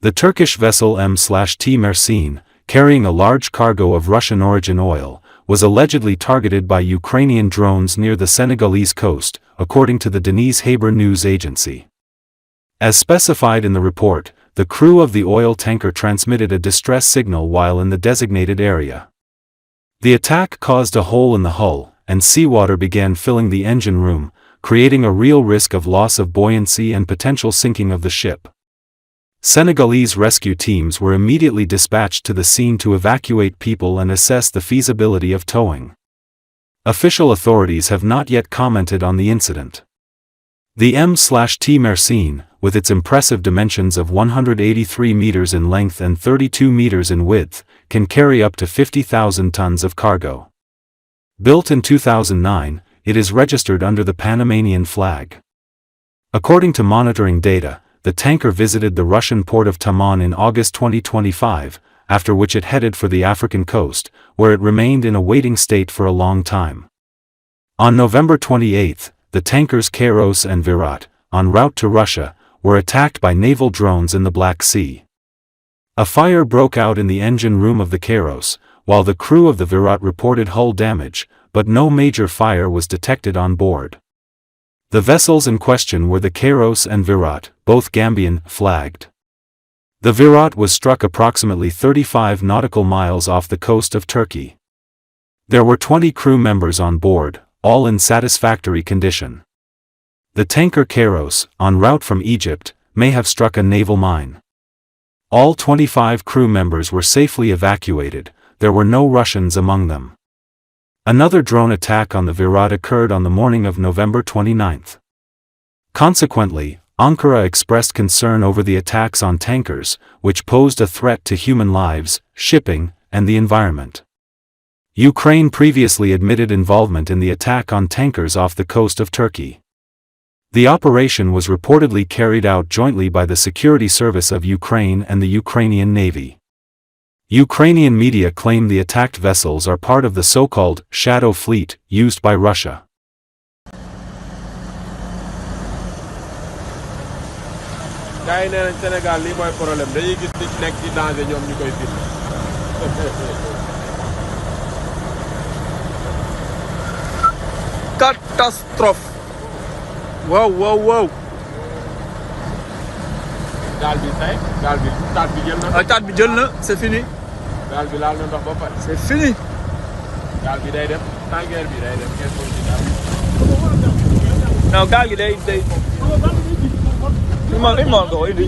The Turkish vessel M/T Mersin, carrying a large cargo of Russian-origin oil, was allegedly targeted by Ukrainian drones near the Senegalese coast, according to the Deniz Haber news agency. As specified in the report, the crew of the oil tanker transmitted a distress signal while in the designated area. The attack caused a hole in the hull, and seawater began filling the engine room, creating a real risk of loss of buoyancy and potential sinking of the ship. Senegalese rescue teams were immediately dispatched to the scene to evacuate people and assess the feasibility of towing. Official authorities have not yet commented on the incident. The M/T Mersin, with its impressive dimensions of 183 meters in length and 32 meters in width, can carry up to 50,000 tons of cargo. Built in 2009, it is registered under the Panamanian flag. According to monitoring data, the tanker visited the Russian port of Taman in August 2025, after which it headed for the African coast, where it remained in a waiting state for a long time. On November 28, the tankers Kherson and Virat, en route to Russia, were attacked by naval drones in the Black Sea. A fire broke out in the engine room of the Kherson, while the crew of the Virat reported hull damage, but no major fire was detected on board. The vessels in question were the Kherson and Virat, both Gambian, flagged. The Virat was struck approximately 35 nautical miles off the coast of Turkey. There were 20 crew members on board, all in satisfactory condition. The tanker Kherson, en route from Egypt, may have struck a naval mine. All 25 crew members were safely evacuated. There were no Russians among them. Another drone attack on the Virat occurred on the morning of November 29. Consequently, Ankara expressed concern over the attacks on tankers, which posed a threat to human lives, shipping, and the environment. Ukraine previously admitted involvement in the attack on tankers off the coast of Turkey. The operation was reportedly carried out jointly by the Security Service of Ukraine and the Ukrainian Navy. Ukrainian media claim the attacked vessels are part of the so-called shadow fleet used by Russia. Gars yi nee nañ Sénégal lii mooy problème dañuy gis nit nekk ci danger ñoom ñu koy filmé. Catastrophe. Wow, wow, wow. Gaal bi say, gaal bi taat bi jël na. Taat bi jël na, c'est fini. Gaal bi laal na ndox ba pare. C'est fini. Gaal bi day dem, tanker bi day dem, kenn mënu ci dara. Non, gaal gi day. Il ko indi.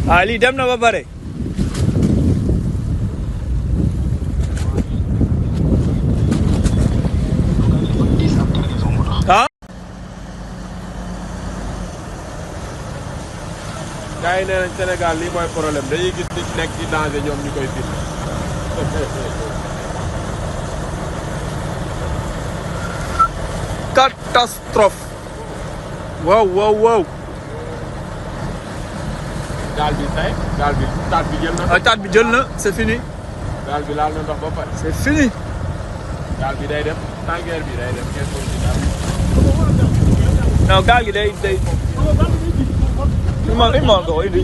Ah, lii dem na ba pare. Gars yi nee nañ Sénégal lii mooy problème dañuy gis nit nekk ci danger ñoom ñu koy filmé. Catastrophe. Wow, wow, wow. Gaal bi say, gaal bi taat bi jël na. Taat bi jël na, c'est fini. Gaal bi laal na ndox ba pare. C'est fini. Gaal bi day dem, tanker bi day dem, kenn mënu ci dara. Non, gaal gi day. Il ko indi.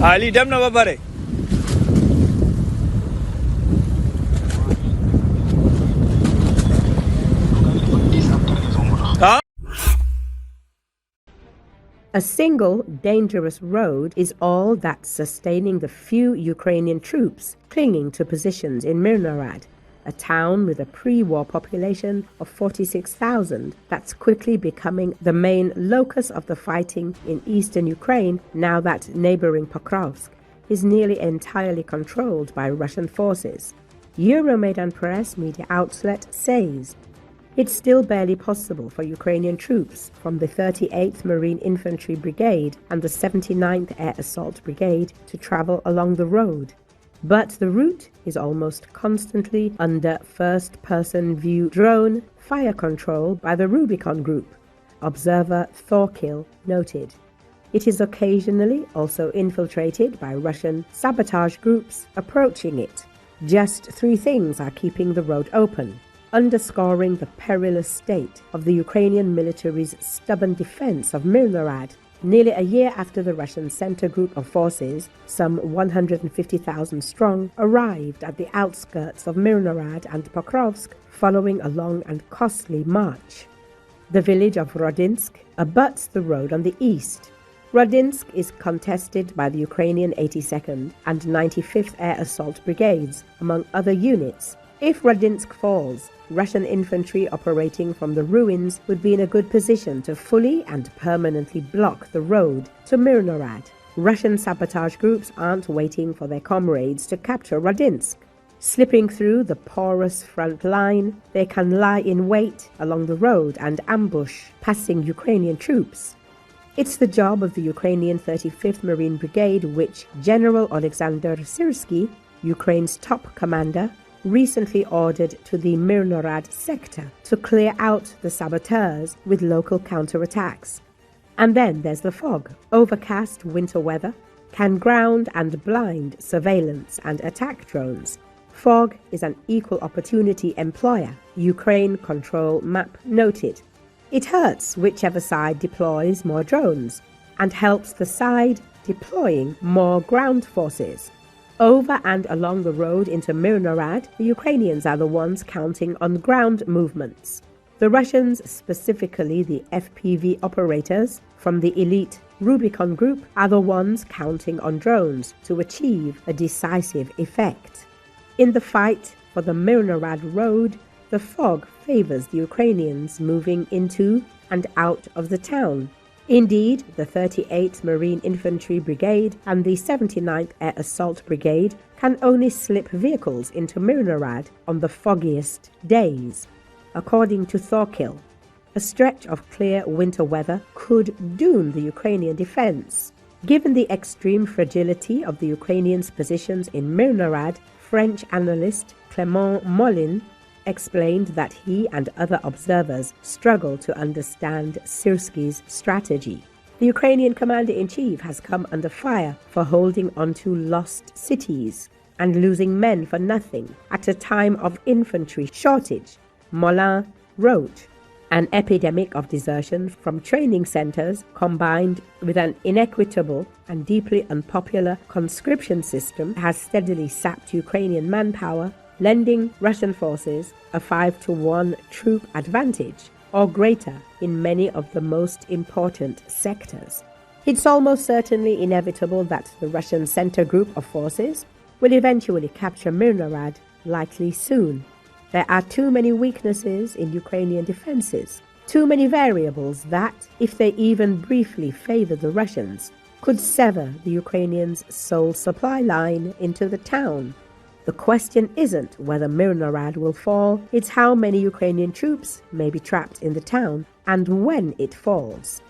Ah, lii dem na ba pare. A single, dangerous road is all that's sustaining the few Ukrainian troops clinging to positions in Mirnorad, a town with a pre-war population of 46,000 that's quickly becoming the main locus of the fighting in eastern Ukraine now that neighboring Pokrovsk is nearly entirely controlled by Russian forces. Euromaidan Press media outlet says it's still barely possible for Ukrainian troops from the 38th Marine Infantry Brigade and the 79th Air Assault Brigade to travel along the road. But the route is almost constantly under first-person view drone fire control by the Rubicon Group, observer Thorkill noted. It is occasionally also infiltrated by Russian sabotage groups approaching it. Just three things are keeping the road open: underscoring the perilous state of the Ukrainian military's stubborn defense of Myrnarad. Nearly a year after the Russian center group of forces, some 150,000 strong, arrived at the outskirts of Myrnarad and Pokrovsk following a long and costly march. The village of Rodinsk abuts the road on the east. Rodinsk is contested by the Ukrainian 82nd and 95th Air Assault Brigades, among other units. If Rodinsk falls, Russian infantry operating from the ruins would be in a good position to fully and permanently block the road to Myrnarad. Russian sabotage groups aren't waiting for their comrades to capture Rodinsk. Slipping through the porous front line, they can lie in wait along the road and ambush passing Ukrainian troops. It's the job of the Ukrainian 35th Marine Brigade, which General Alexander Syrsky, Ukraine's top commander, recently ordered to the Myrnarad sector to clear out the saboteurs with local counterattacks. And then there's the fog. Overcast winter weather can ground and blind surveillance and attack drones. Fog is an equal opportunity employer, Ukraine Control Map noted. It hurts whichever side deploys more drones and helps the side deploying more ground forces. Over and along the road into Myrnarad, the Ukrainians are the ones counting on ground movements. The Russians, specifically the FPV operators from the elite Rubicon group, are the ones counting on drones to achieve a decisive effect. In the fight for the Myrnarad road, the fog favors the Ukrainians moving into and out of the town. Indeed, the 38th Marine Infantry Brigade and the 79th Air Assault Brigade can only slip vehicles into Myrnarad on the foggiest days. According to Thorkill, a stretch of clear winter weather could doom the Ukrainian defense. Given the extreme fragility of the Ukrainians' positions in Myrnarad, French analyst Clément Mollin explained that he and other observers struggle to understand Syrsky's strategy. The Ukrainian commander-in-chief has come under fire for holding onto lost cities and losing men for nothing at a time of infantry shortage. Mollin wrote, "An epidemic of desertion from training centers combined with an inequitable and deeply unpopular conscription system has steadily sapped Ukrainian manpower, lending Russian forces a 5-to-1 troop advantage or greater in many of the most important sectors. It's almost certainly inevitable that the Russian center group of forces will eventually capture Myrnarad, likely soon. There are too many weaknesses in Ukrainian defenses, too many variables that, if they even briefly favor the Russians, could sever the Ukrainians' sole supply line into the town. The question isn't whether Myrnarad will fall, it's how many Ukrainian troops may be trapped in the town and when it falls."